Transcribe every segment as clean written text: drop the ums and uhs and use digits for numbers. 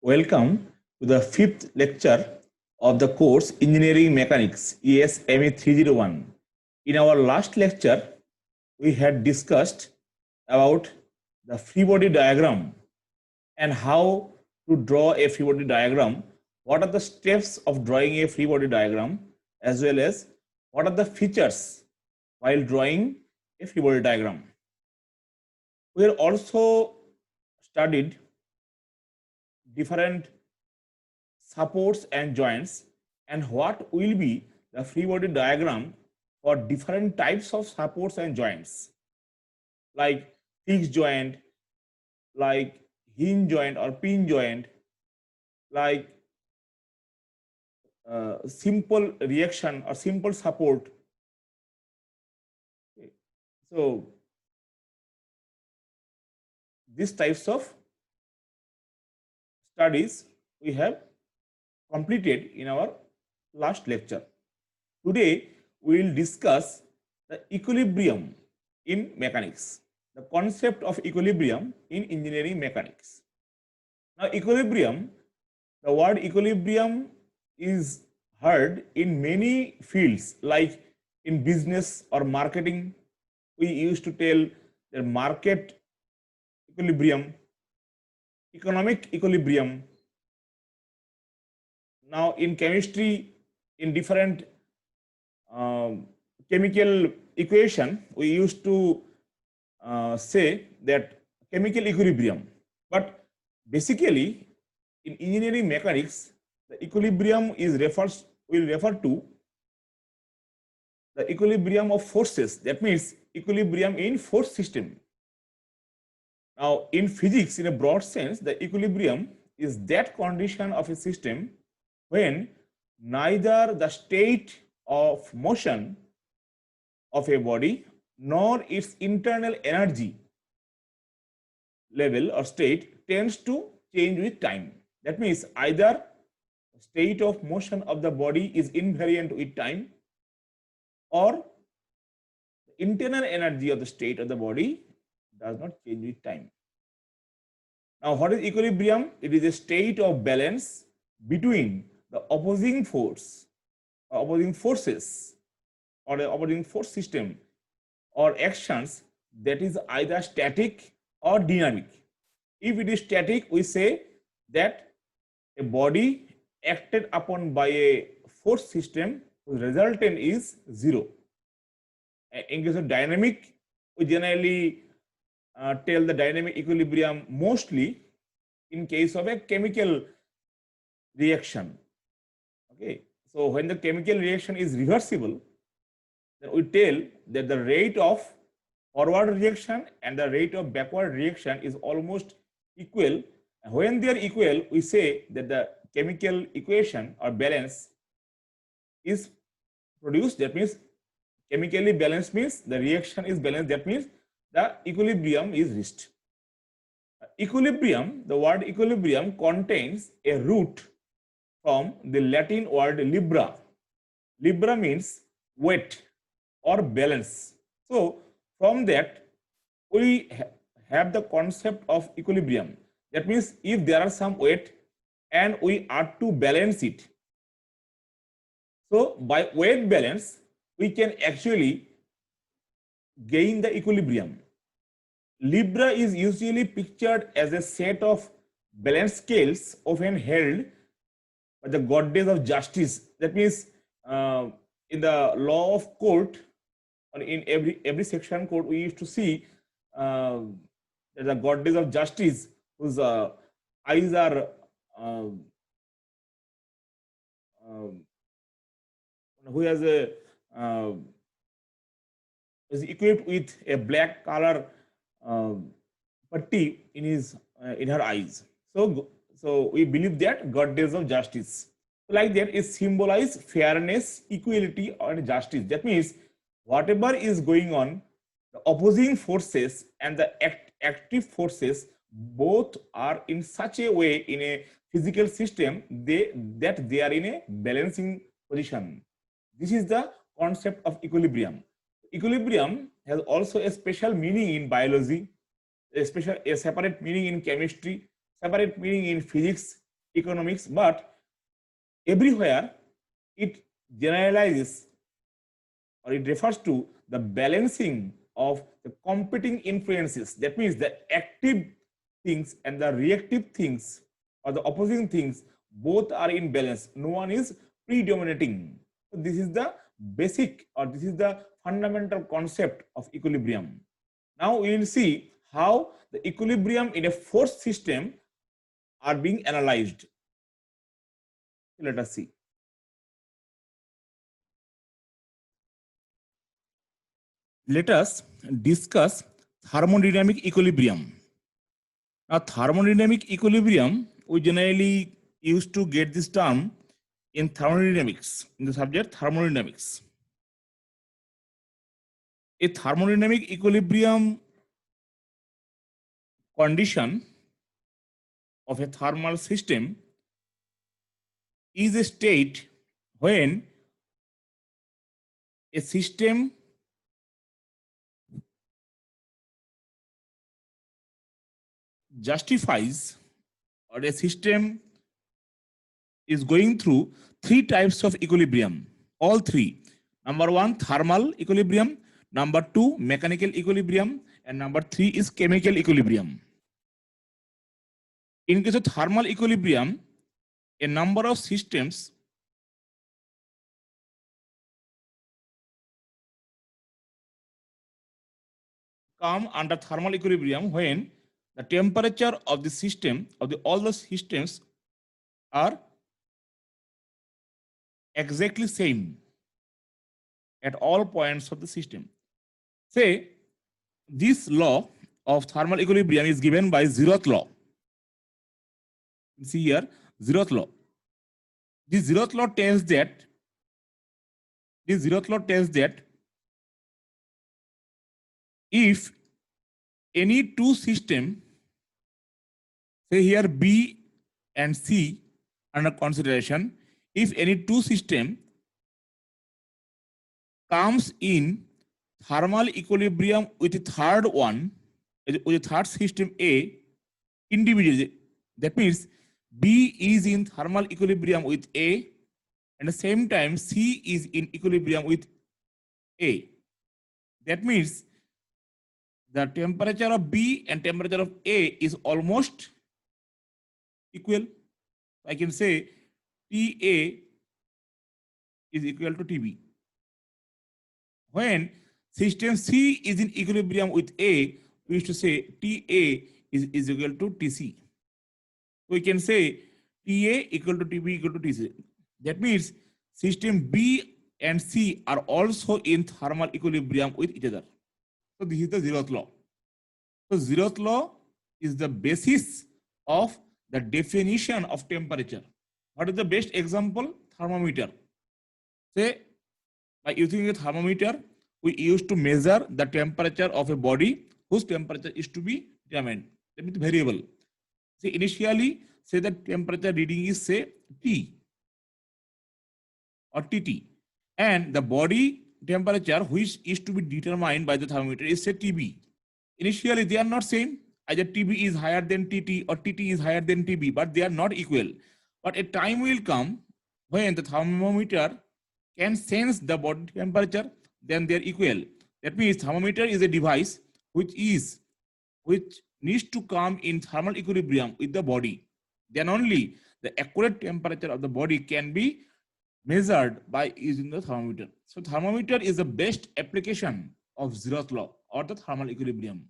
Welcome to the fifth lecture of the course Engineering Mechanics ESME 301. In our last lecture, we had discussed about the free body diagram and how to draw a free body diagram, what are the steps of drawing a free body diagram, as well as what are the features while drawing a free body diagram. We have also studied different supports and joints and what will be the free body diagram for different types of supports and joints like fixed joint, like hinge joint or pin joint, like simple reaction or simple support. Okay. So these types of studies we have completed in our last lecture. Today we will discuss the equilibrium in mechanics, the concept of equilibrium in engineering mechanics. Now equilibrium, the word equilibrium is heard in many fields, like in business or marketing. We used to tell the market equilibrium, economic equilibrium. Now in chemistry, in different chemical equation, we used to say that chemical equilibrium. But basically, in engineering mechanics, the equilibrium will refer to the equilibrium of forces. That means equilibrium in force system. Now, in physics, in a broad sense, the equilibrium is that condition of a system when neither the state of motion of a body nor its internal energy level or state tends to change with time. That means either the state of motion of the body is invariant with time, or the internal energy of the state of the body does not change with time. Now, what is equilibrium? It is a state of balance between the opposing forces, or the opposing force system or actions that is either static or dynamic. If it is static, we say that a body acted upon by a force system whose resultant is zero. In case of dynamic, we generally tell the dynamic equilibrium mostly in case of a chemical reaction. Okay, so when the chemical reaction is reversible, then we tell that the rate of forward reaction and the rate of backward reaction is almost equal. And when they are equal, we say that the chemical equation or balance is produced. That means chemically balanced means the reaction is balanced. That means the equilibrium is reached. Equilibrium, the word equilibrium contains a root from the Latin word libra. Libra means weight or balance. So from that, we have the concept of equilibrium. That means if there are some weight and we are to balance it. So by weight balance, we can actually gain the equilibrium. Libra is usually pictured as a set of balance scales often held by the goddess of justice. That means in the law of court, or in every section code, we used to see there's a goddess of justice whose eyes are who has a is equipped with a black color patti in her eyes. So we believe that goddess of justice, like that, is symbolize fairness, equality, and justice. That means whatever is going on, the opposing forces and the active forces both are in such a way in a physical system that they are in a balancing position. This is the concept of equilibrium. Equilibrium has also a special meaning in biology, a separate meaning in chemistry, separate meaning in physics, economics, but everywhere it generalizes or it refers to the balancing of the competing influences. That means the active things and the reactive things or the opposing things both are in balance. No one is predominating. So this is the basic or this is the fundamental concept of equilibrium. Now we will see how the equilibrium in a force system are being analyzed. Let us see. Let us discuss thermodynamic equilibrium. Now, thermodynamic equilibrium, we generally used to get this term in thermodynamics, in the subject thermodynamics. A thermodynamic equilibrium condition of a thermal system is a state when a system justifies or a system is going through three types of equilibrium, all three. Number one, thermal equilibrium. Number two, mechanical equilibrium. And number three is chemical equilibrium. In case of thermal equilibrium, a number of systems come under thermal equilibrium when the temperature of the system, of all the systems are exactly same at all points of the system. Say, this law of thermal equilibrium is given by zeroth law. See here, zeroth law. This zeroth law tells that if any two system, say here B and C under consideration, if any two system comes in thermal equilibrium with a third one, with a third system A individually, that means B is in thermal equilibrium with A, and at the same time C is in equilibrium with A. That means the temperature of B and temperature of A is almost equal. I can say TA is equal to TB. When system C is in equilibrium with A, we used to say TA is equal to TC. We can say TA equal to TB equal to TC. That means system B and C are also in thermal equilibrium with each other. So this is the zeroth law. So zeroth law is the basis of the definition of temperature. What is the best example? Thermometer. Say, by using a thermometer, we used to measure the temperature of a body whose temperature is to be determined. That means variable. See, initially, say the temperature reading is say T or TT, and the body temperature which is to be determined by the thermometer is say TB. Initially, they are not same. Either TB is higher than TT or TT is higher than TB, but they are not equal. But a time will come when the thermometer can sense the body temperature, then they are equal. That means thermometer is a device which needs to come in thermal equilibrium with the body. Then only the accurate temperature of the body can be measured by using the thermometer. So thermometer is the best application of zeroth law or the thermal equilibrium.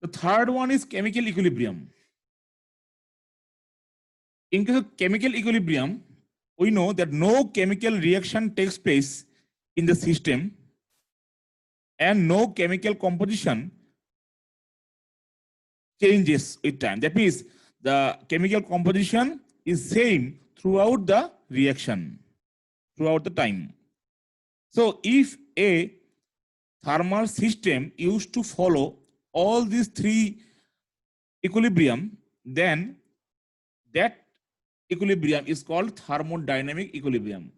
The third one is chemical equilibrium. In case of chemical equilibrium, we know that no chemical reaction takes place in the system and no chemical composition changes with time. That means the chemical composition is same throughout the reaction, throughout the time. So if a thermal system used to follow all these three equilibrium, then that equilibrium is called thermodynamic equilibrium.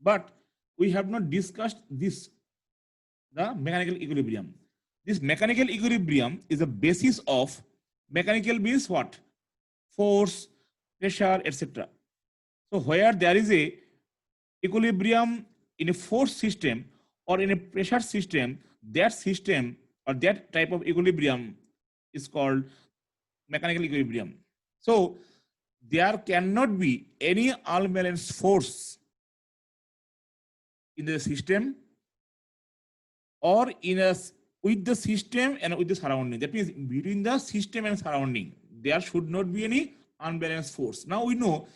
But we have not discussed this, the mechanical equilibrium. This mechanical equilibrium is the basis of, mechanical means what? force, pressure, etc. So where there is a equilibrium in a force system or in a pressure system, that system or that type of equilibrium is called mechanical equilibrium. So there cannot be any unbalanced force in the system or in a with the system and with the surrounding. That means between the system and surrounding, there should not be any unbalanced force. Now we know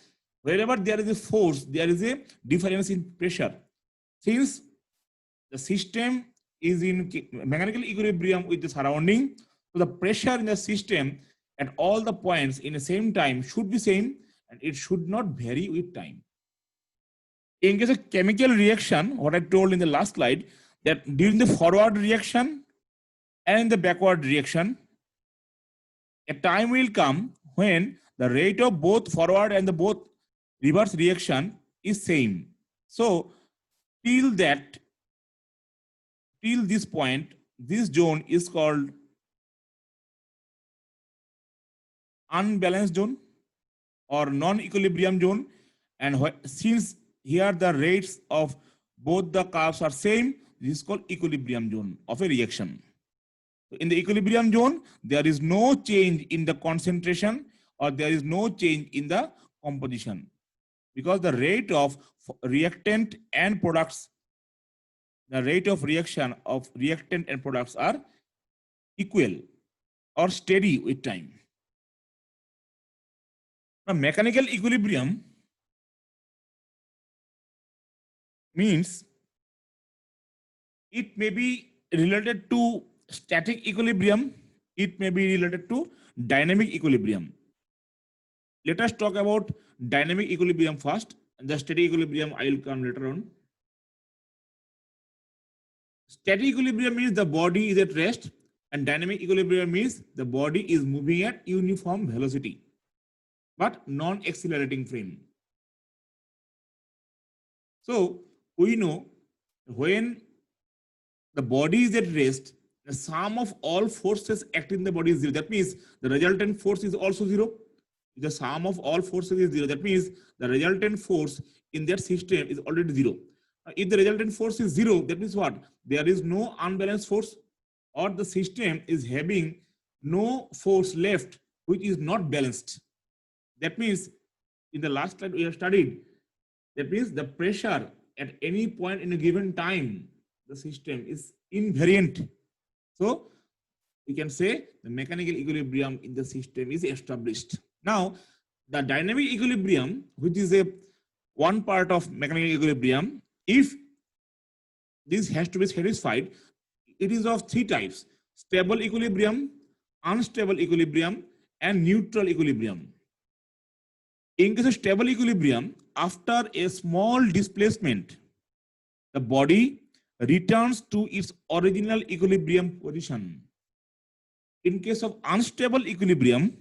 wherever there is a force, there is a difference in pressure. Since the system is in mechanical equilibrium with the surrounding, so the pressure in the system at all the points in the same time should be same and it should not vary with time. In case of chemical reaction, what I told in the last slide, that during the forward reaction and the backward reaction, a time will come when the rate of both forward and the both reverse reaction is same. So till this point, this zone is called unbalanced zone or non-equilibrium zone. And since here the rates of both the curves are same, this is called equilibrium zone of a reaction. So in the equilibrium zone, there is no change in the concentration or there is no change in the composition because the rate of reactant and products, the rate of reaction of reactant and products are equal or steady with time. Now, mechanical equilibrium means it may be related to static equilibrium, it may be related to dynamic equilibrium. Let us talk about dynamic equilibrium first, and the static equilibrium I will come later on. Static equilibrium means the body is at rest, and dynamic equilibrium means the body is moving at uniform velocity, but non-accelerating frame. So we know when the body is at rest, the sum of all forces acting in the body is zero. That means the resultant force is also zero. The sum of all forces is zero. That means the resultant force in that system is already zero. If the resultant force is zero, that means what? There is no unbalanced force, or the system is having no force left which is not balanced. That means in the last slide we have studied, that means the pressure at any point in a given time, the system is invariant. So we can say the mechanical equilibrium in the system is established. Now, the dynamic equilibrium, which is a one part of mechanical equilibrium, if this has to be satisfied, it is of three types: stable equilibrium, unstable equilibrium, and neutral equilibrium. In case of stable equilibrium, after a small displacement, the body returns to its original equilibrium position. In case of unstable equilibrium,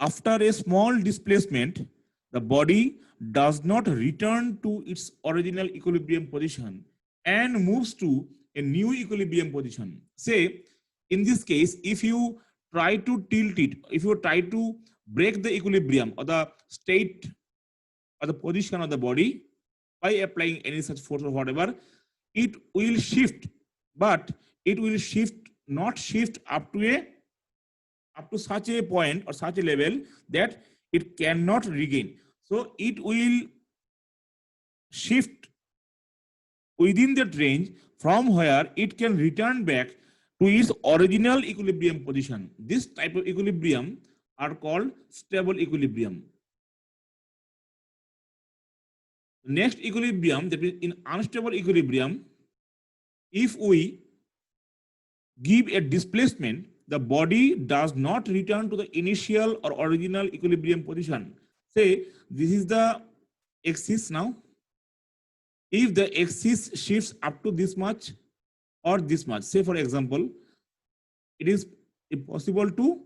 after a small displacement, the body does not return to its original equilibrium position and moves to a new equilibrium position. Say, in this case, if you try to tilt it, if you try to break the equilibrium or the state or the position of the body by applying any such force or whatever, it will shift, but it will not shift up to such a point or such a level that it cannot regain. So it will shift within that range from where it can return back to its original equilibrium position. This type of equilibrium are called stable equilibrium. Next equilibrium, that is in unstable equilibrium, if we give a displacement, the body does not return to the initial or original equilibrium position. Say this is the axis now. If the axis shifts up to this much or this much, say for example, it is possible to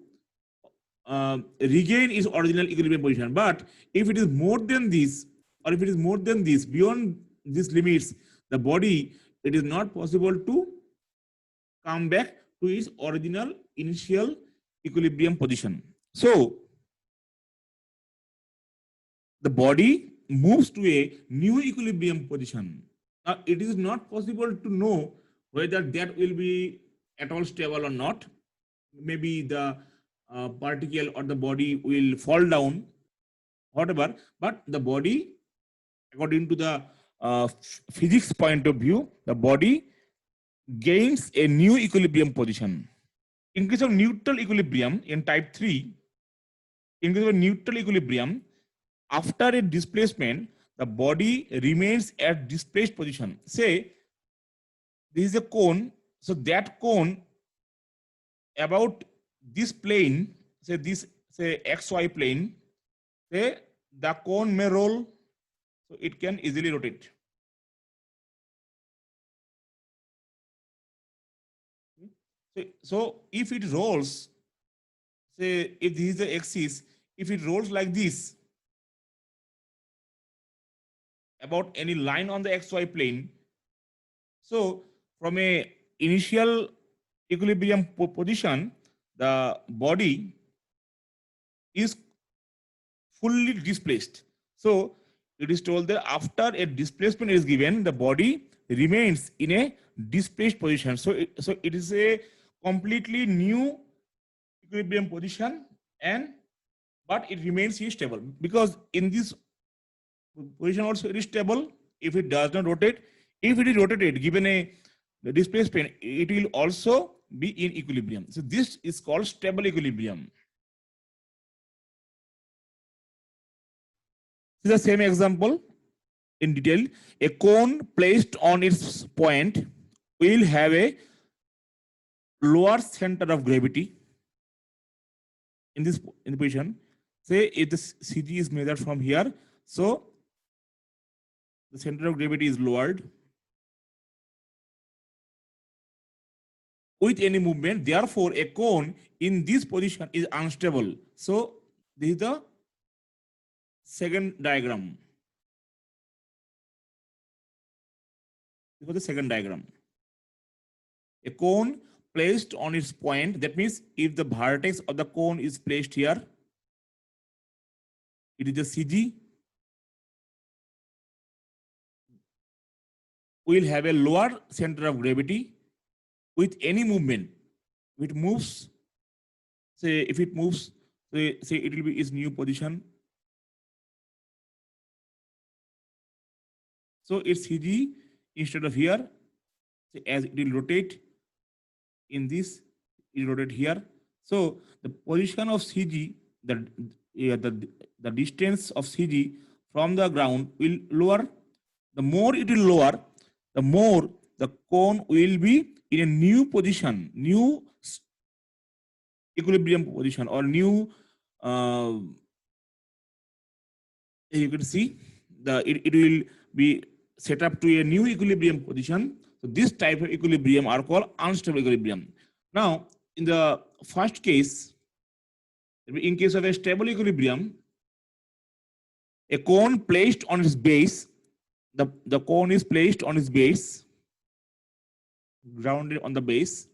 regain its original equilibrium position. But if it is more than this, or if it is more than this, beyond these limits, the body, it is not possible to come back to its original initial equilibrium position. So the body moves to a new equilibrium position. Now, it is not possible to know whether that will be at all stable or not. Maybe the particle or the body will fall down, whatever, but the body, according to the physics point of view, the body gains a new equilibrium position. In case of neutral equilibrium in type 3, in case of neutral equilibrium, after a displacement, the body remains at displaced position. Say, this is a cone, so that cone about this plane, say this, say XY plane, say the cone may roll, so it can easily rotate. So if it rolls, say if this is the axis, if it rolls like this about any line on the XY plane, so from a initial equilibrium position, the body is fully displaced. So it is told that after a displacement is given, the body remains in a displaced position. So it is a completely new equilibrium position, and but it remains stable, because in this position also it is stable if it does not rotate. If it is rotated, given a displacement, it will also be in equilibrium. So this is called stable equilibrium. This is the same example in detail. A cone placed on its point will have a lower center of gravity in this position. Say if the CG is measured from here, so the center of gravity is lowered with any movement. Therefore, a cone in this position is unstable. So this is the second diagram. This was the second diagram. A cone placed on its point, that means if the vertex of the cone is placed here, it is the CG, will have a lower center of gravity with any movement. If it moves, say if it moves, say it will be its new position. So its CG, instead of here, as it will rotate in this, it will rotate here. So the position of CG, the distance of CG from the ground will lower. The more it will lower, the more the cone will be in a new position, new equilibrium position, or new, you can see it will be set up to a new equilibrium position. So this type of equilibrium are called unstable equilibrium. Now, in the first case, in case of a stable equilibrium, a cone placed on its base, the cone is placed on its base, grounded on the base,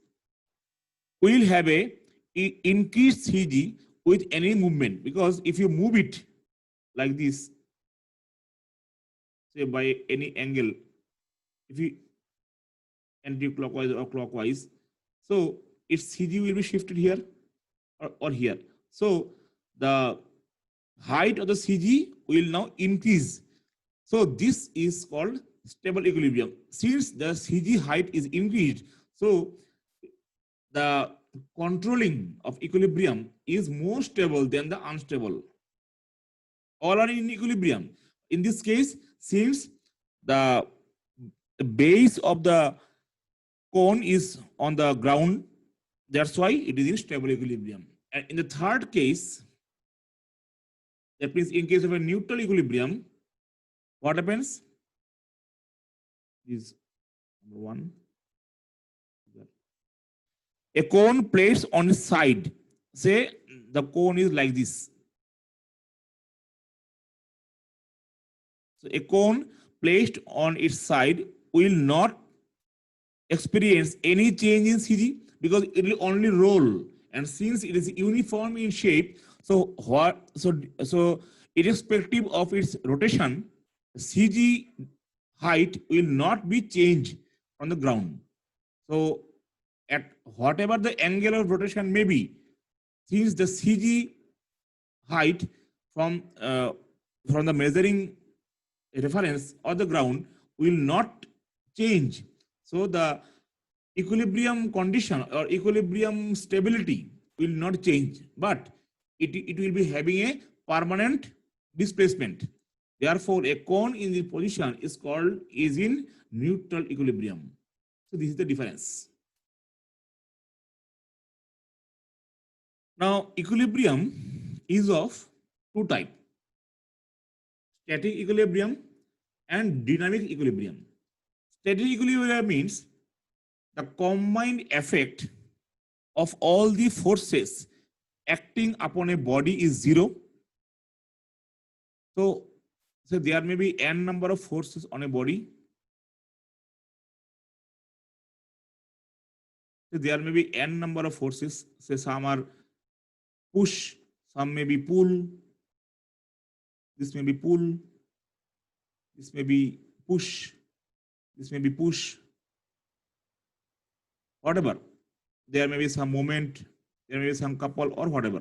will have a increased CG with any movement, because if you move it like this, say by any angle, if you anti-clockwise or clockwise, so its CG will be shifted here or here. So the height of the CG will now increase. So this is called stable equilibrium. Since the CG height is increased, so the controlling of equilibrium is more stable than the unstable. All are in equilibrium. In this case, since the base of the cone is on the ground, that's why it is in stable equilibrium. And in the third case, that means in case of a neutral equilibrium, what happens is, number one, a cone placed on its side. Say the cone is like this. So a cone placed on its side will not experience any change in CG, because it will only roll. And since it is uniform in shape, so irrespective of its rotation, CG height will not be changed from the ground. So at whatever the angle of rotation may be, since the CG height from the measuring reference or the ground will not change. So the equilibrium condition or equilibrium stability will not change, but it will be having a permanent displacement. Therefore, a cone in the position is in neutral equilibrium. So this is the difference. Now, equilibrium is of two types: static equilibrium and dynamic equilibrium. Static equilibrium means the combined effect of all the forces acting upon a body is zero. So there may be n number of forces on a body. So there may be n number of forces. Say some are push, some may be pull. This may be pull. This may be push. This may be push. Whatever. There may be some moment. There may be some couple or whatever.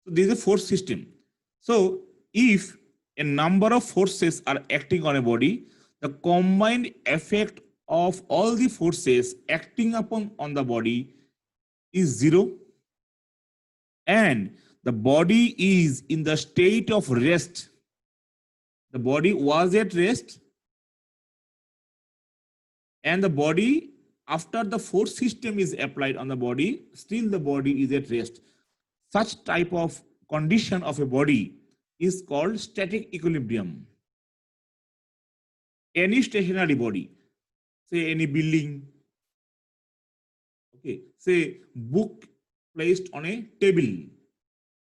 So this is a force system. So if a number of forces are acting on a body, the combined effect of all the forces acting upon on the body is zero, and the body is in the state of rest. The body was at rest, and the body, after the force system is applied on the body, still the body is at rest. Such type of condition of a body is called static equilibrium. Any stationary body, say any building, okay, say book placed on a table,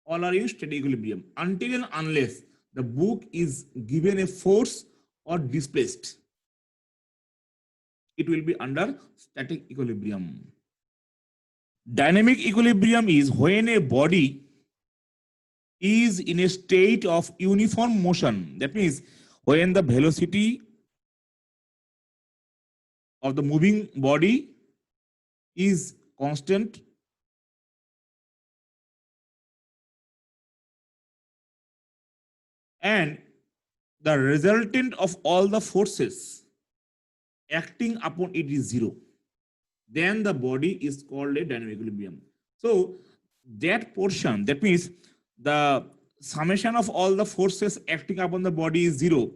all are in static equilibrium until and unless the book is given a force or displaced. It will be under static equilibrium. Dynamic equilibrium is when a body is in a state of uniform motion. That means when the velocity of the moving body is constant, and the resultant of all the forces acting upon it is zero, then the body is called a dynamic equilibrium. So that portion, that means the summation of all the forces acting upon the body is zero.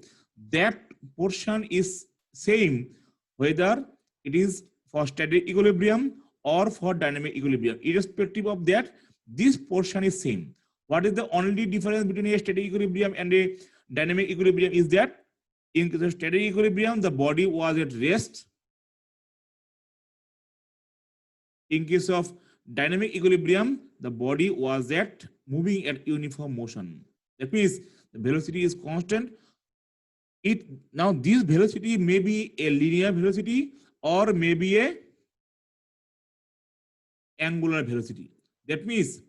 That portion is same whether it is for static equilibrium or for dynamic equilibrium. Irrespective of that, this portion is same. What is the only difference between a static equilibrium and a dynamic equilibrium is that in the static equilibrium, the body was at rest. In case of dynamic equilibrium, the body was at moving at uniform motion. That means the velocity is constant. Now this velocity may be a linear velocity or may be a angular velocity. That means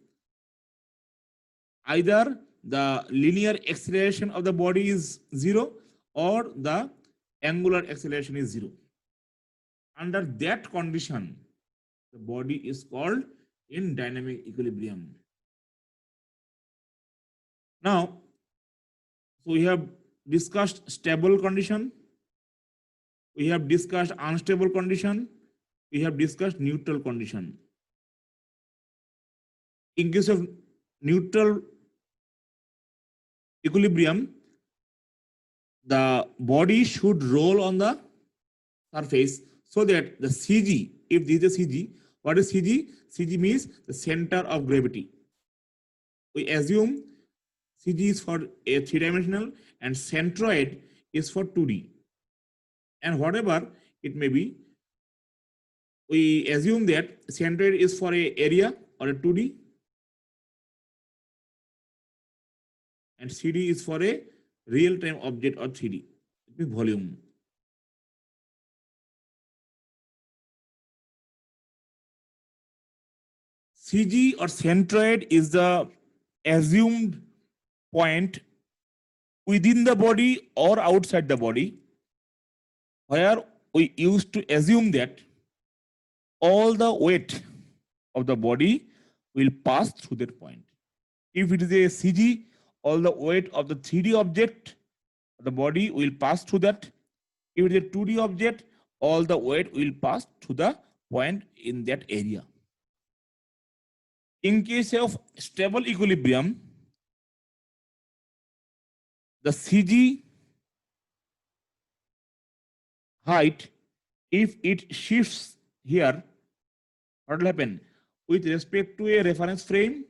either the linear acceleration of the body is zero or the angular acceleration is zero. Under that condition, the body is called in dynamic equilibrium. Now, so we have discussed stable condition, we have discussed unstable condition, we have discussed neutral condition. In case of neutral equilibrium, the body should roll on the surface so that the CG, if this is CG, what is CG? CG means the center of gravity. We assume CG is for a three-dimensional and centroid is for 2D. And whatever it may be, we assume that centroid is for a area or a 2D, and CD is for a real-time object or 3D. It means volume. CG or centroid is the assumed point within the body or outside the body, where we used to assume that all the weight of the body will pass through that point. If it is a CG, all the weight of the 3D object, the body will pass through that. If it is a 2D object, all the weight will pass to the point in that area. In case of stable equilibrium, the CG height, if it shifts here, what will happen? With respect to a reference frame,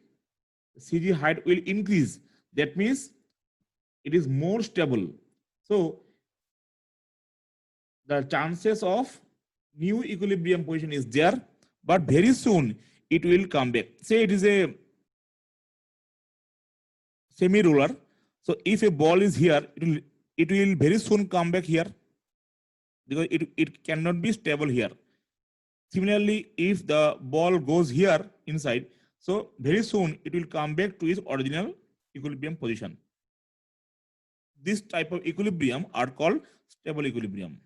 CG height will increase. That means it is more stable. So the chances of new equilibrium position is there, but very soon it will come back. Say it is a semi-ruler. So if a ball is here, it will very soon come back here, because it cannot be stable here. Similarly, if the ball goes here inside, so very soon it will come back to its original equilibrium position. This type of equilibrium are called stable equilibrium.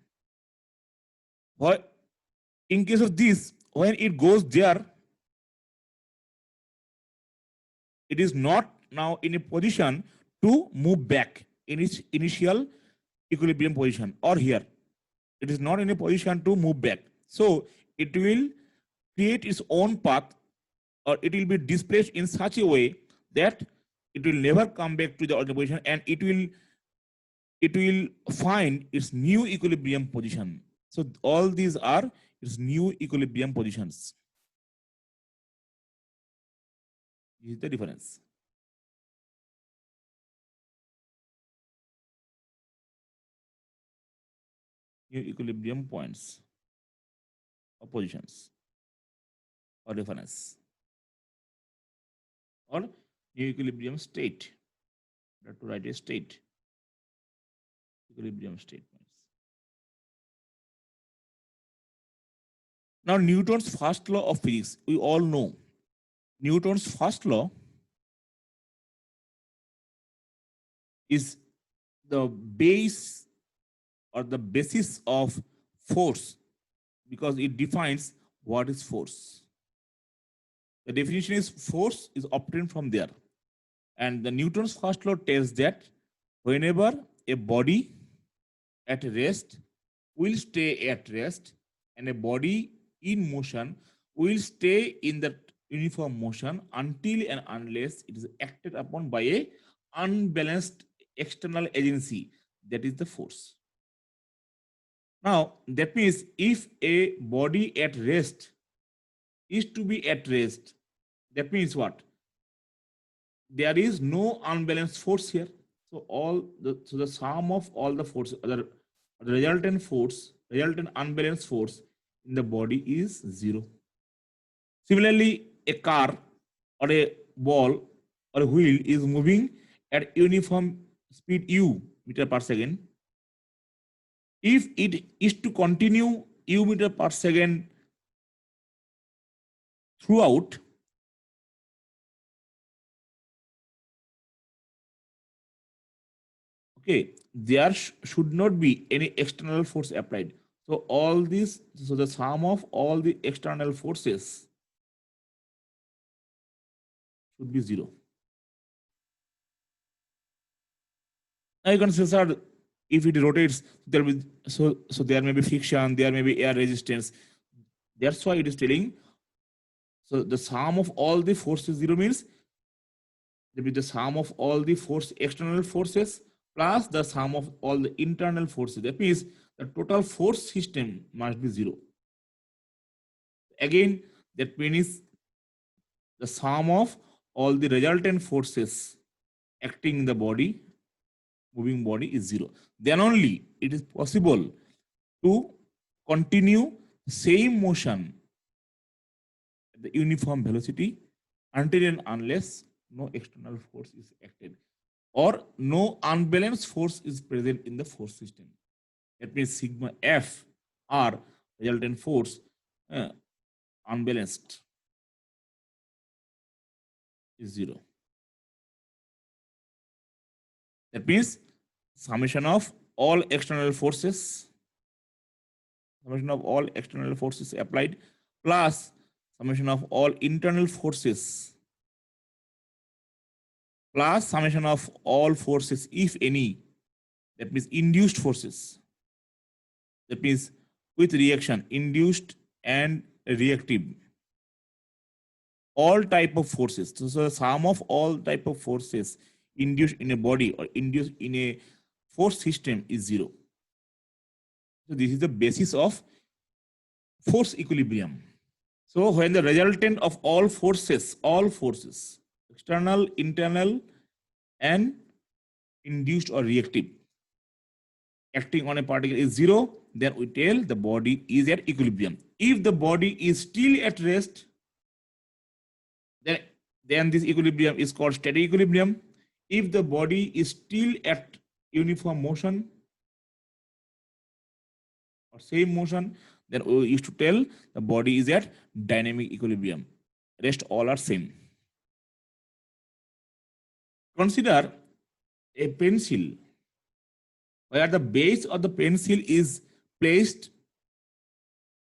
In case of this, when it goes there, it is not now in a position to move back in its initial equilibrium position, or here. It is not in a position to move back. So it will create its own path, or it will be displaced in such a way that it will never come back to the original position, and it will find its new equilibrium position. So all these are its new equilibrium positions. This is the difference. New equilibrium points or positions or reference, or new equilibrium state. That to write a state, equilibrium statements. Now Newton's first law of physics, we all know. Newton's first law is the base or the basis of force, because it defines what is force. The definition is force is obtained from there. And the Newton's first law tells that whenever a body at rest will stay at rest, and a body in motion will stay in that uniform motion until and unless it is acted upon by a unbalanced external agency, that is the force. Now, that means if a body at rest is to be at rest, that means what? There is no unbalanced force here. So the sum of all the forces, the resultant unbalanced force in the body is 0. Similarly, a car or a ball or a wheel is moving at uniform speed u meter per second. If it is to continue u meter per second throughout, okay, there should not be any external force applied. So all this, so the sum of all the external forces should be 0. Now you can say, sir, if it rotates, there will be, so there may be friction, there may be air resistance. That's why it is telling. So the sum of all the forces 0 means there will be the sum of all the external forces plus the sum of all the internal forces. That means the total force system must be 0. Again, that means the sum of all the resultant forces acting in the body, moving body, is 0. Then only it is possible to continue same motion at the uniform velocity until and unless no external force is acted or no unbalanced force is present in the force system. That means sigma F R resultant force unbalanced. is 0. That means summation of all external forces, summation of all external forces applied plus summation of all internal forces plus summation of all forces, if any, that means induced forces. That means with reaction, induced and reactive. All type of forces. So the sum of all type of forces induced in a body or induced in a force system is 0. So this is the basis of force equilibrium. So when the resultant of all forces, external, internal, and induced or reactive, acting on a particle is 0, then we tell the body is at equilibrium. If the body is still at rest, then this equilibrium is called steady equilibrium. If the body is still at uniform motion or same motion, then we used to tell the body is at dynamic equilibrium. Rest all are same. Consider a pencil where the base of the pencil is placed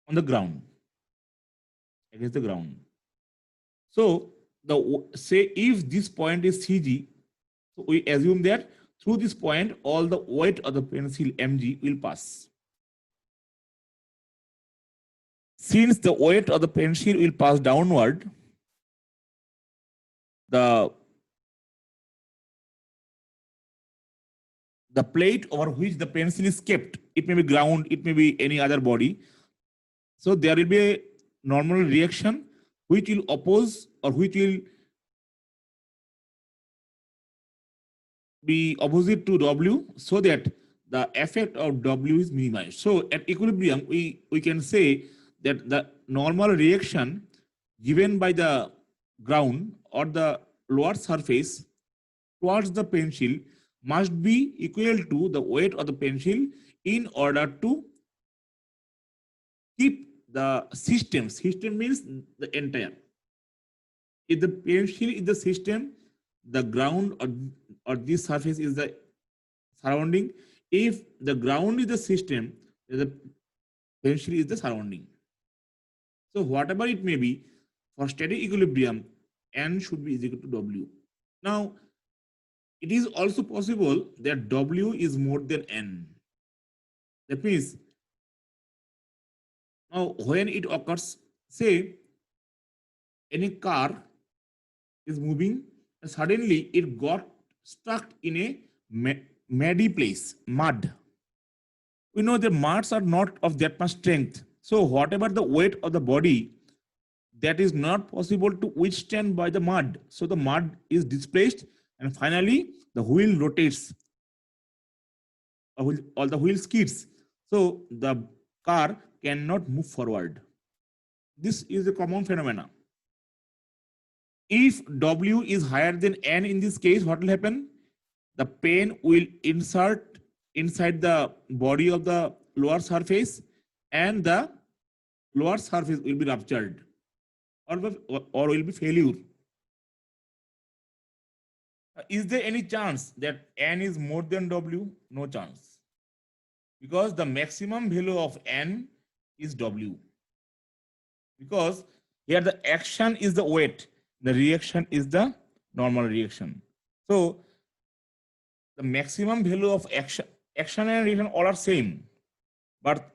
on the ground, against the ground. So say if this point is CG, so we assume that through this point all the weight of the pencil mg will pass. Since the weight of the pencil will pass downward, the plate over which the pencil is kept, it may be ground, it may be any other body. So there will be a normal reaction which will oppose or which will be opposite to W, so that the effect of W is minimized. So at equilibrium, we can say that the normal reaction given by the ground or the lower surface towards the pencil must be equal to the weight of the pencil in order to keep the system. System means the entire. If the pencil is the system, the ground or this surface is the surrounding. If the ground is the system, the pencil is the surrounding. So whatever it may be, for steady equilibrium, N should be equal to W. Now, it is also possible that W is more than N. That means, now when it occurs, say any car is moving, and suddenly it got stuck in a muddy place, mud. We know the muds are not of that much strength. So whatever the weight of the body, that is not possible to withstand by the mud. So the mud is displaced, and finally the wheel rotates, or the wheel skids. So the car cannot move forward. This is a common phenomena. If W is higher than N in this case, what will happen? The pen will insert inside the body of the lower surface, and the lower surface will be ruptured or will be failure. Is there any chance that N is more than W? No chance. Because the maximum value of N is W. Because here the action is the weight, the reaction is the normal reaction. So the maximum value of action and reaction all are same, but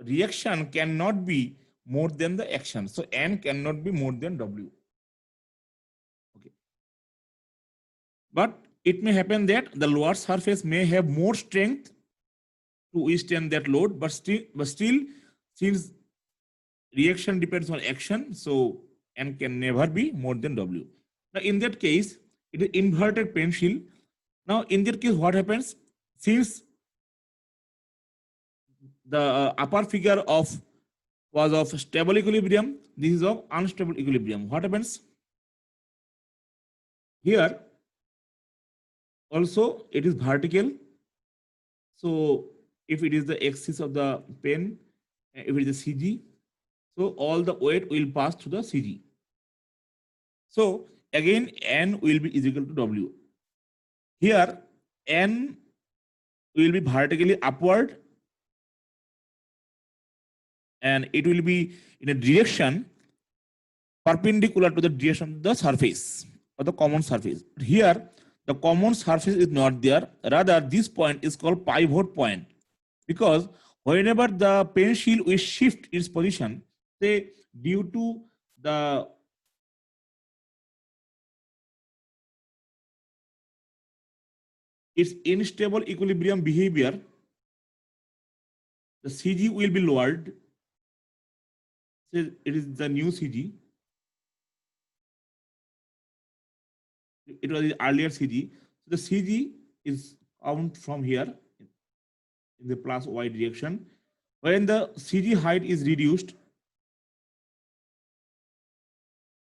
reaction cannot be more than the action. So N cannot be more than W. Okay. But it may happen that the lower surface may have more strength to withstand that load, but still, since reaction depends on action, so N can never be more than W. Now in that case, it is inverted pencil. Now in that case, what happens? Since the upper figure was of stable equilibrium, this is of unstable equilibrium. What happens? Here also it is vertical. So if it is the axis of the pen, if it is the CG, so all the weight will pass through the CG. So again N will be is equal to W. Here N will be vertically upward and it will be in a direction perpendicular to the direction of the surface or the common surface. Here the common surface is not there. Rather, this point is called pivot point, because whenever the pencil will shift its position, say due to the its unstable equilibrium behavior, the CG will be lowered. Say it is the new CG. It was the earlier CG. So the CG is count from here in the plus y direction. When the CG height is reduced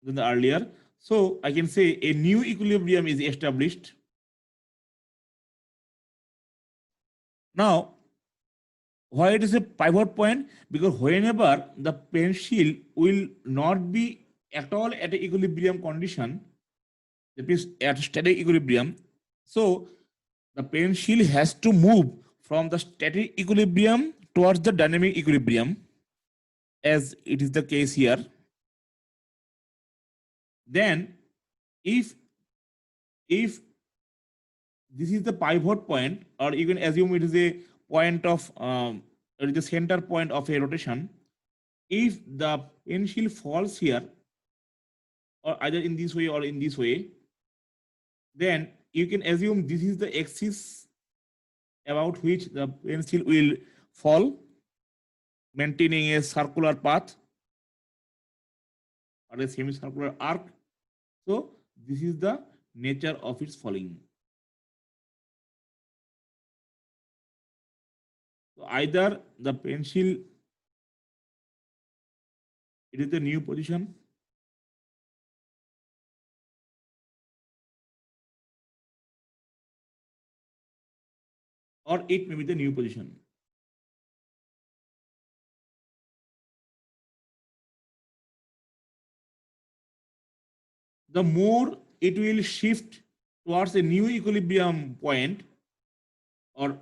than the earlier, so I can say a new equilibrium is established. Now, why it is a pivot point? Because whenever the pencil will not be at all at an equilibrium condition, that means at static equilibrium, so the pencil has to move from the static equilibrium towards the dynamic equilibrium, as it is the case here. Then if this is the pivot point, or you can assume it is a point of it is the center point of a rotation. If the pencil falls here, or either in this way or in this way, then you can assume this is the axis about which the pencil will fall, maintaining a circular path or a semicircular arc. So this is the nature of its falling. So either the pencil, it is the new position, or it may be the new position. The more it will shift towards a new equilibrium point or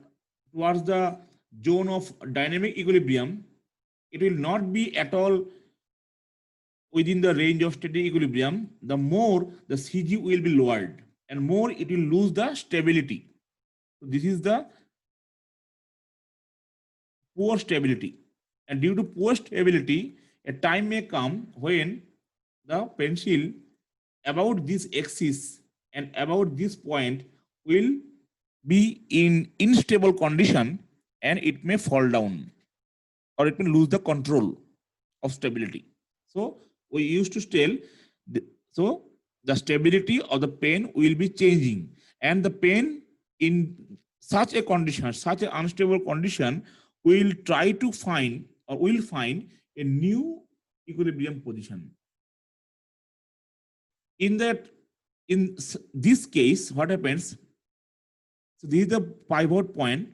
towards the zone of dynamic equilibrium, it will not be at all within the range of static equilibrium, the more the CG will be lowered and more it will lose the stability. So this is the poor stability. And due to poor stability, a time may come when the pencil about this axis and about this point will be in unstable condition and it may fall down or it may lose the control of stability. So we used to tell, so the stability of the pen will be changing, and the pen in such a condition, such an unstable condition, will try to find or will find a new equilibrium position. In this case, what happens? So this is the pivot point.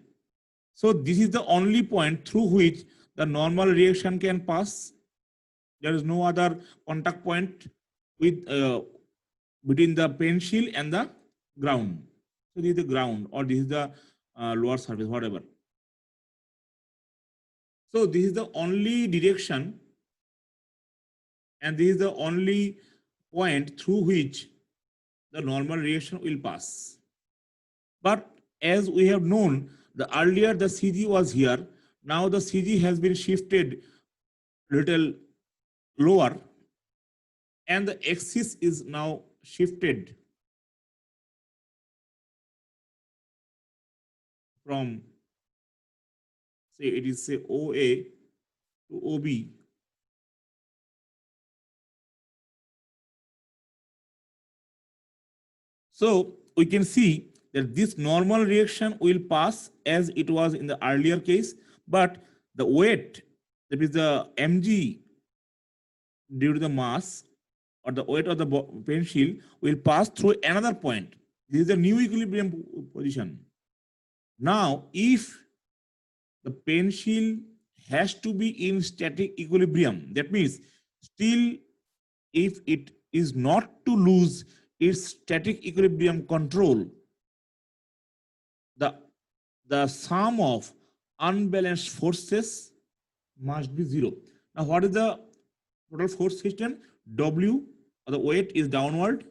So this is the only point through which the normal reaction can pass. There is no other contact point with between the pencil and the ground. So this is the ground, or this is the lower surface, whatever. So this is the only direction, and this is the only point through which the normal reaction will pass. But as we have known, the earlier the CG was here, now the CG has been shifted little lower, and the axis is now shifted from, say it is say OA to OB. So we can see that this normal reaction will pass as it was in the earlier case, but the weight, that is the mg due to the mass or the weight of the pencil, will pass through another point. This is the new equilibrium position. Now, if the pencil has to be in static equilibrium, that means still if it is not to lose its static equilibrium control, the sum of unbalanced forces must be zero. Now, what is the total force system? W, or the weight, is downward,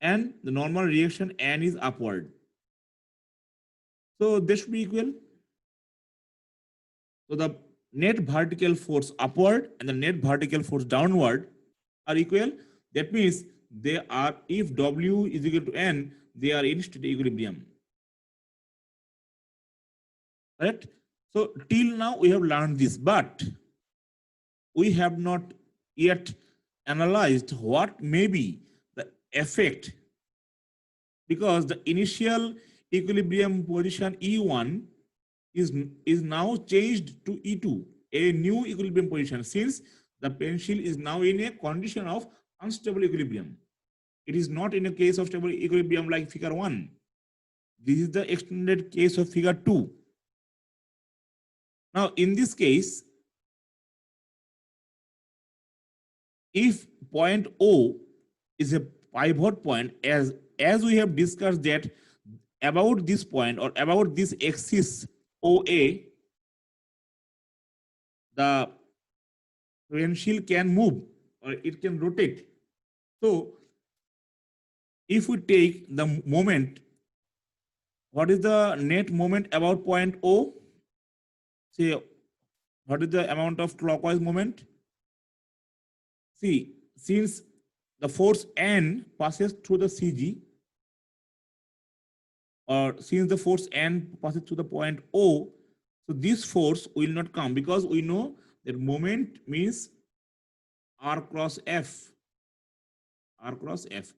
and the normal reaction N is upward. So they should be equal. So the net vertical force upward and the net vertical force downward are equal. That means they are, if W is equal to N, they are in static equilibrium. Correct? So till now we have learned this, but we have not yet analyzed what may be the effect, because the initial equilibrium position E1 is now changed to E2, a new equilibrium position, since the pencil is now in a condition of unstable equilibrium. It is not in a case of stable equilibrium like figure 1. This is the extended case of figure 2. Now, in this case, if point O is a pivot point, as we have discussed that about this point or about this axis OA, the pencil can move or it can rotate. So, if we take the moment, what is the net moment about point O? Say, what is the amount of clockwise moment? See, since the force N passes through the CG, or since the force N passes through the point O, so this force will not come, because we know that moment means R cross F. R cross F.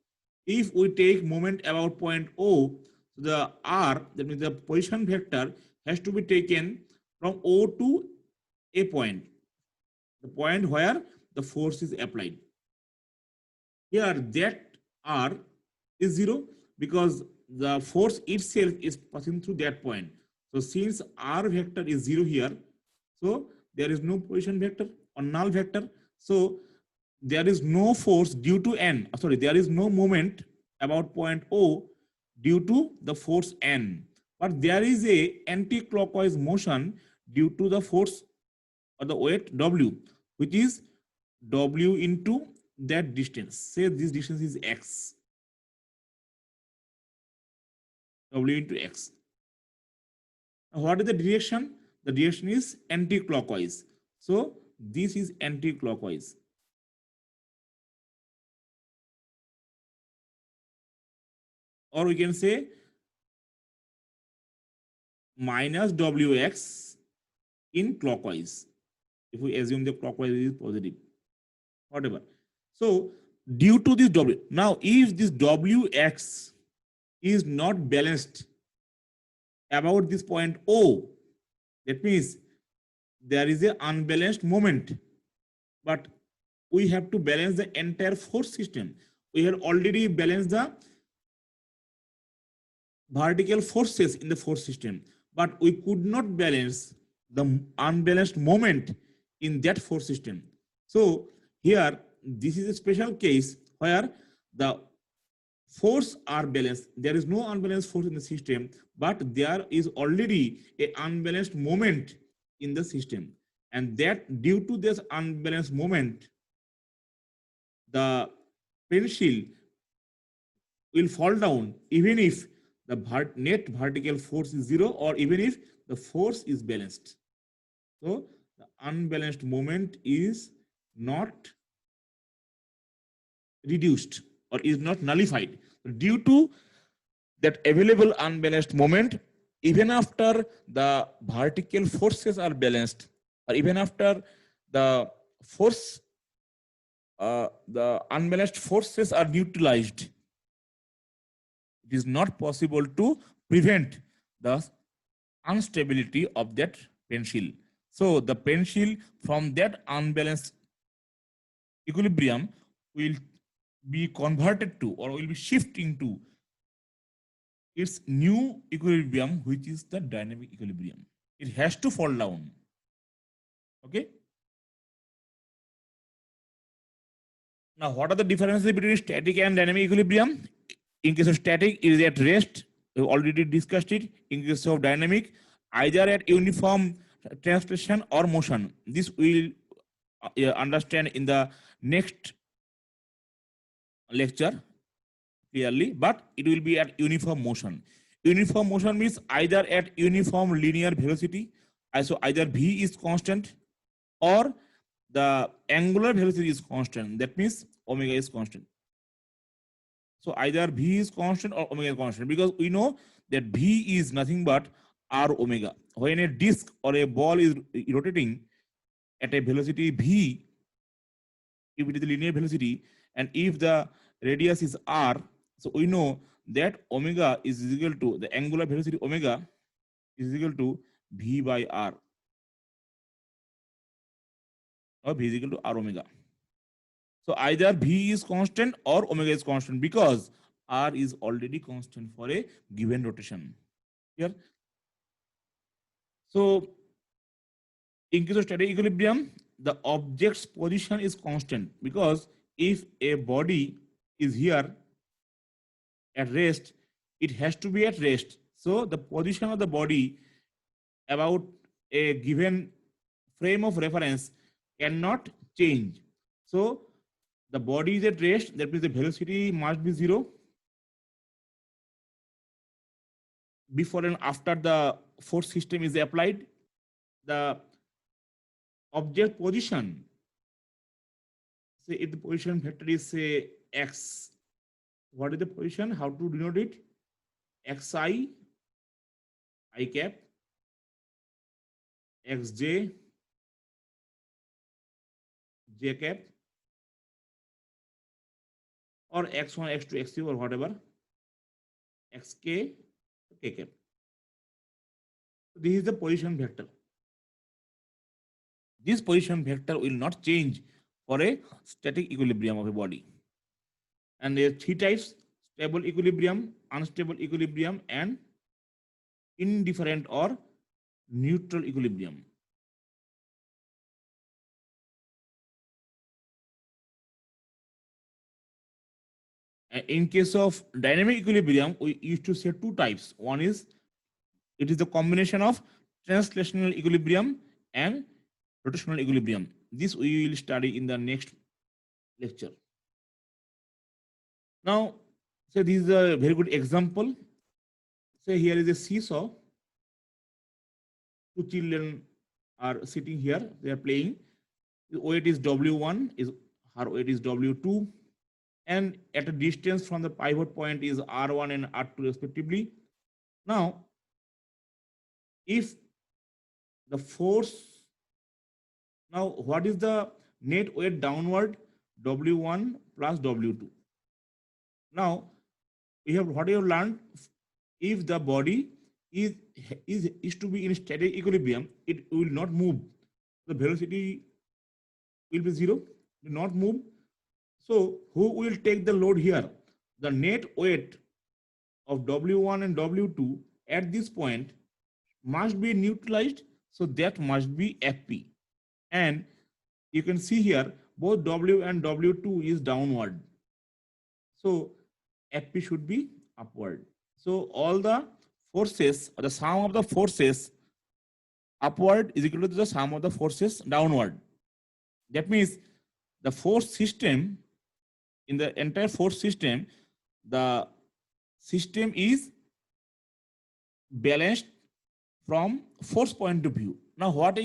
If we take moment about point O, the R, that means the position vector, has to be taken from O to a point, the point where the force is applied. Here, that R is 0 because the force itself is passing through that point. So since R vector is 0 here, so there is no position vector or null vector. So there is no force due to N. Sorry, there is no moment about point O due to the force N. But there is a anti-clockwise motion due to the force or the weight W, which is W into that distance. Say this distance is X. W into X. Now, what is the direction? The direction is anti-clockwise. So this is anti-clockwise. Or we can say minus Wx in clockwise, if we assume the clockwise is positive, whatever. So due to this W, now if this Wx is not balanced about this point O, that means there is an unbalanced moment, but we have to balance the entire force system. We have already balanced the vertical forces in the force system, but we could not balance the unbalanced moment in that force system. So here, this is a special case where the force are balanced. There is no unbalanced force in the system, but there is already a unbalanced moment in the system. And that due to this unbalanced moment, the pencil will fall down even if the net vertical force is 0 or even if the force is balanced. So the unbalanced moment is not reduced or is not nullified due to that available unbalanced moment. Even after the vertical forces are balanced, or even after the force, the unbalanced forces are neutralized, it is not possible to prevent the instability of that pencil. So the pencil from that unbalanced equilibrium will be converted to, or will be shifting to, its new equilibrium, which is the dynamic equilibrium. It has to fall down. Okay. Now, what are the differences between static and dynamic equilibrium? In case of static, it is at rest. We already discussed it. In case of dynamic, either at uniform translation or motion. This we will understand in the next lecture clearly, but it will be at uniform motion. Uniform motion means either at uniform linear velocity, so either v is constant or the angular velocity is constant. That means omega is constant. So either v is constant or omega is constant, because we know that v is nothing but r omega. When a disk or a ball is rotating at a velocity v, if it is a linear velocity, and if the radius is r, so we know that omega is equal to the angular velocity omega is equal to v by r, or v is equal to r omega. So either v is constant or omega is constant, because r is already constant for a given rotation. Here, so in case of static equilibrium, the object's position is constant, because if a body is here at rest, it has to be at rest. So the position of the body about a given frame of reference cannot change. So the body is at rest, that means the velocity must be zero before and after the force system is applied. The object position, say if the position vector is say x, what is the position? How to denote it? Xi, I cap, xj, j cap, or x1, x2, x3, or whatever, xk, k cap. This is the position vector. This position vector will not change for a static equilibrium of a body. And there are three types: stable equilibrium, unstable equilibrium, and indifferent or neutral equilibrium. In case of dynamic equilibrium, we used to say two types. One is, it is the combination of translational equilibrium and rotational equilibrium. This we will study in the next lecture. Now, say this is a very good example. Say here is a seesaw. Two children are sitting here. They are playing. The weight is W1, is her weight is W2, and at a distance from the pivot point is R1 and R2 respectively. Now, if the force, now what is the net weight downward? W1 plus W2. Now, we have what we have learned: if the body is to be in static equilibrium, it will not move. The velocity will be zero, will not move. So who will take the load here? The net weight of W1 and W2 at this point must be neutralized. So that must be Fp. And you can see here both W and W2 is downward. So Fp should be upward. So all the forces, or the sum of the forces upward is equal to the sum of the forces downward. That means the force system, in the entire force system, the system is balanced from force point of view. Now what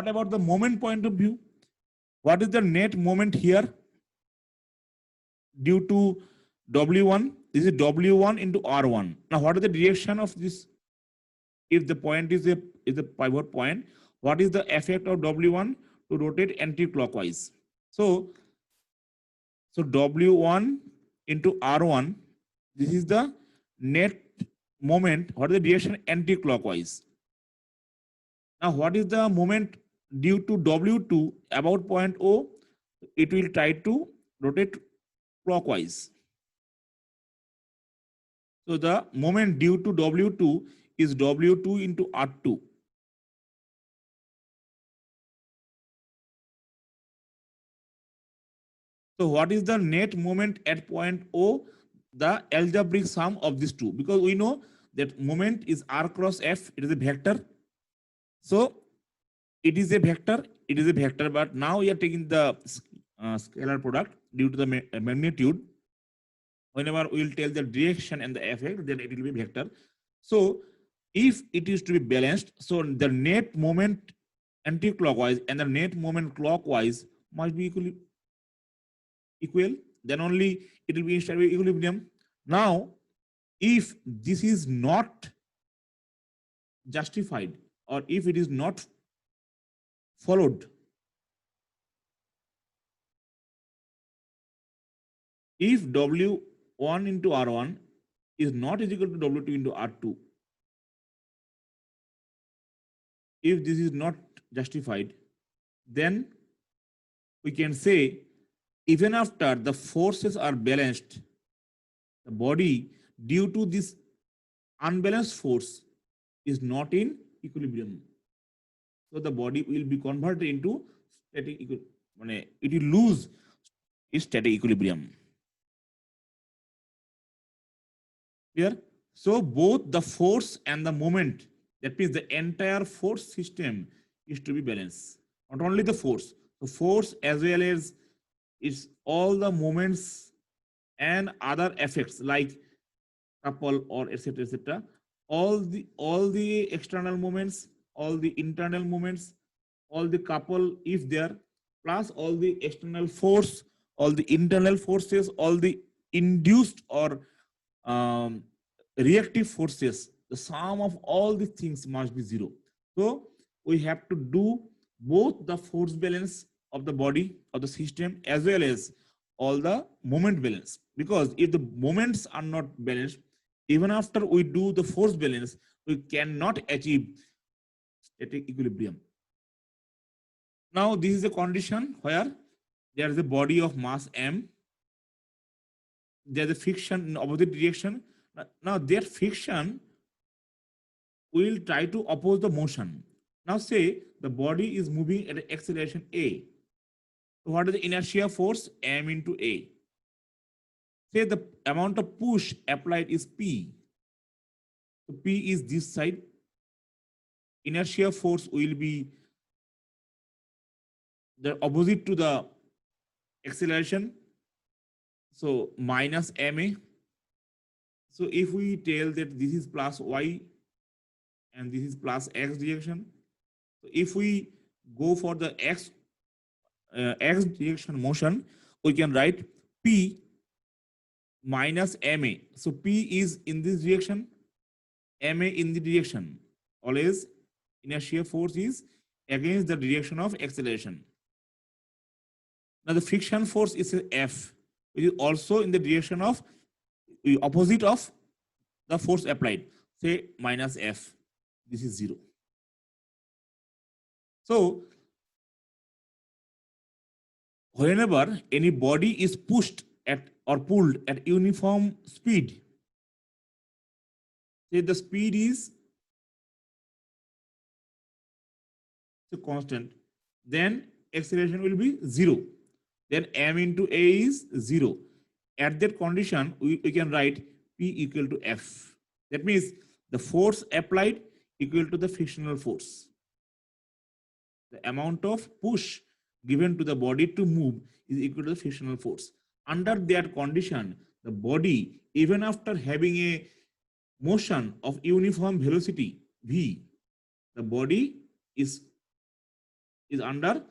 about the moment point of view? What is the net moment here due to W1? This is W1 into R1. Now what is the direction of this? If the point is a pivot point, what is the effect of W1 to rotate anti-clockwise? So W1 into R1, this is the net moment. What is the direction? Anti-clockwise. Now, what is the moment due to W2 about point O? It will try to rotate clockwise. So the moment due to W2 is W2 into R2. So what is the net moment at point O? The algebraic sum of these two, because we know that moment is r cross f, it is a vector. So it is a vector, but now we are taking the scalar product due to the magnitude. Whenever we will tell the direction and the effect, then it will be vector. So if it is to be balanced, so the net moment anti-clockwise and the net moment clockwise must be equal, then only it will be in stable equilibrium. Now, if this is not justified, or if it is not followed, if W1 into R1 is not is equal to W2 into R2, if this is not justified, then we can say even after the forces are balanced, the body, due to this unbalanced force, is not in equilibrium. So the body will be converted into static equilibrium. It will lose its static equilibrium. Clear? So both the force and the moment, that means the entire force system, is to be balanced. Not only the force, the force as well as it's all the moments and other effects like couple or etc. All the external moments, all the internal moments, all the couple if there, plus all the external force, all the internal forces, all the induced or um, reactive forces, the sum of all these things must be zero. So we have to do both the force balance of the body of the system as well as all the moment balance, because if the moments are not balanced, even after we do the force balance, we cannot achieve static equilibrium. Now this is a condition where there is a body of mass m, there's a friction in opposite direction. Now that friction will try to oppose the motion. Now say the body is moving at an acceleration a. So what is the inertia force? M into a. Say the amount of push applied is P. So P is this side. Inertia force will be the opposite to the acceleration. So minus ma. So if we tell that this is plus y and this is plus x direction, so if we go for the x direction motion, we can write P minus ma. So P is in this direction, ma in the direction. Always inertia force is against the direction of acceleration. Now the friction force is F, which is also in the direction of opposite of the force applied. Say minus F. This is 0. So whenever any body is pushed at or pulled at uniform speed, say the speed is constant, then acceleration will be 0. Then m into a is 0. At that condition, we can write P equal to F. That means the force applied equal to the frictional force. The amount of push given to the body to move is equal to the frictional force. Under that condition, the body, even after having a motion of uniform velocity v, the body is under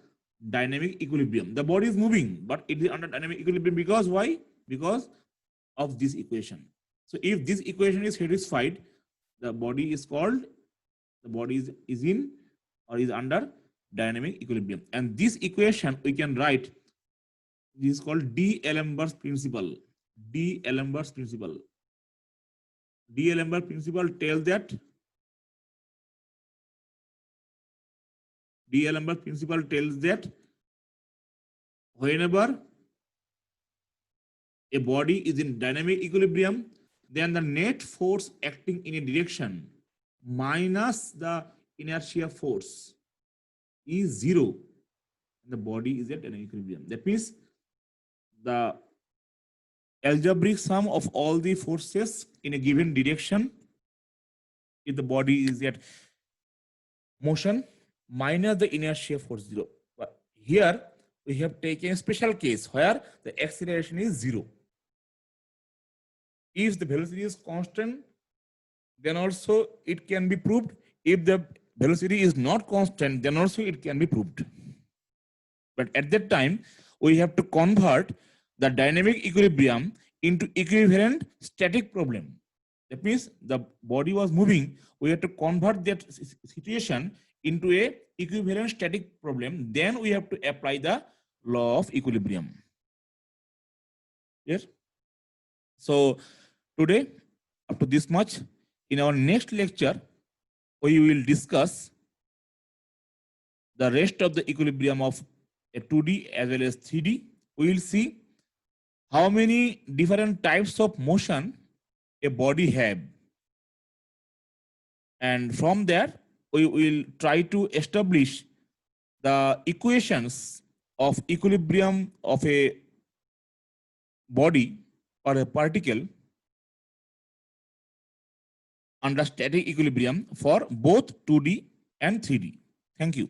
dynamic equilibrium. The body is moving, but it is under dynamic equilibrium because why? Because of this equation. So if this equation is satisfied, the body is in or is under dynamic equilibrium. And this equation we can write, this is called D'Alembert's principle. D'Alembert's principle. D'Alembert's principle tells that D'Alembert's principle tells that whenever a body is in dynamic equilibrium, then the net force acting in a direction minus the inertia force is 0. And the body is at dynamic equilibrium. That means the algebraic sum of all the forces in a given direction if the body is at motion minus the inertia force 0. But here we have taken a special case where the acceleration is 0. If the velocity is constant, then also it can be proved. If the velocity is not constant, then also it can be proved. But at that time, we have to convert the dynamic equilibrium into equivalent static problem. That means the body was moving. We have to convert that situation into a equivalent static problem. Then we have to apply the law of equilibrium. Yes. So today, up to this much. In our next lecture, we will discuss the rest of the equilibrium of a 2D as well as 3D. We will see how many different types of motion a body have. And from there, we will try to establish the equations of equilibrium of a body or a particle under static equilibrium for both 2D and 3D. Thank you.